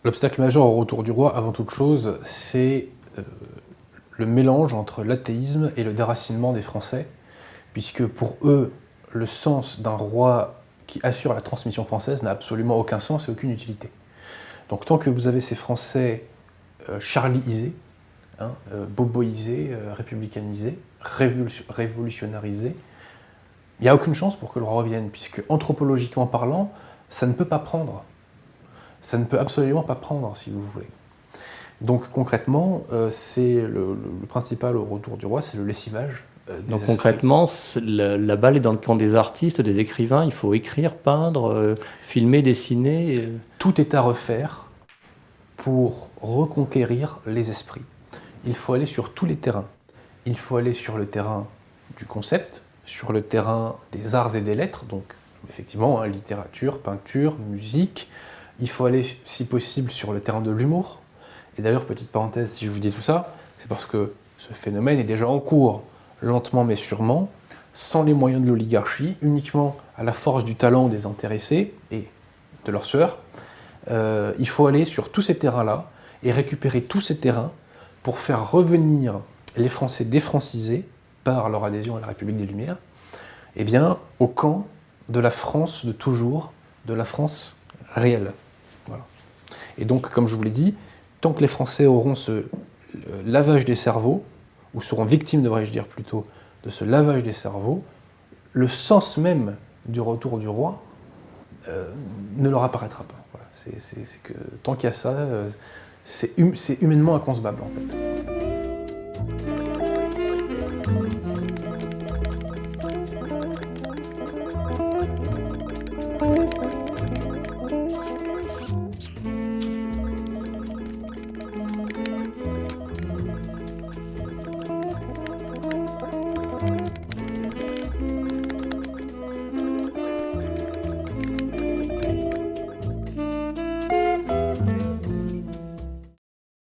L'obstacle majeur au retour du roi, avant toute chose, c'est le mélange entre l'athéisme et le déracinement des Français, puisque pour eux, le sens d'un roi qui assure la transmission française n'a absolument aucun sens et aucune utilité. Donc tant que vous avez ces Français charlisés, boboisés, républicanisés, révolutionnarisés, il n'y a aucune chance pour que le roi revienne, puisque anthropologiquement parlant, ça ne peut pas prendre. Ça ne peut absolument pas prendre, si vous voulez. Donc concrètement, c'est le principal au retour du roi, c'est le lessivage des Donc esprits. concrètement, la balle est dans le camp des artistes, des écrivains. Il faut écrire, peindre, filmer, dessiner. Tout est à refaire pour reconquérir les esprits. Il faut aller sur tous les terrains. Il faut aller sur le terrain du concept, sur le terrain des arts et des lettres, donc effectivement, littérature, peinture, musique. Il faut aller, si possible, sur le terrain de l'humour. Et d'ailleurs, petite parenthèse, si je vous dis tout ça, c'est parce que ce phénomène est déjà en cours, lentement mais sûrement, sans les moyens de l'oligarchie, uniquement à la force du talent des intéressés et de leurs sœurs. Il faut aller sur tous ces terrains-là et récupérer tous ces terrains pour faire revenir les Français défrancisés par leur adhésion à la République des Lumières, eh bien, au camp de la France de toujours, de la France réelle. Voilà. Et donc, comme je vous l'ai dit, tant que les Français auront ce lavage des cerveaux, ou seront victimes, devrais-je dire plutôt, de ce lavage des cerveaux, le sens même du retour du roi ne leur apparaîtra pas. Voilà. C'est que tant qu'il y a ça, c'est humainement inconcevable en fait.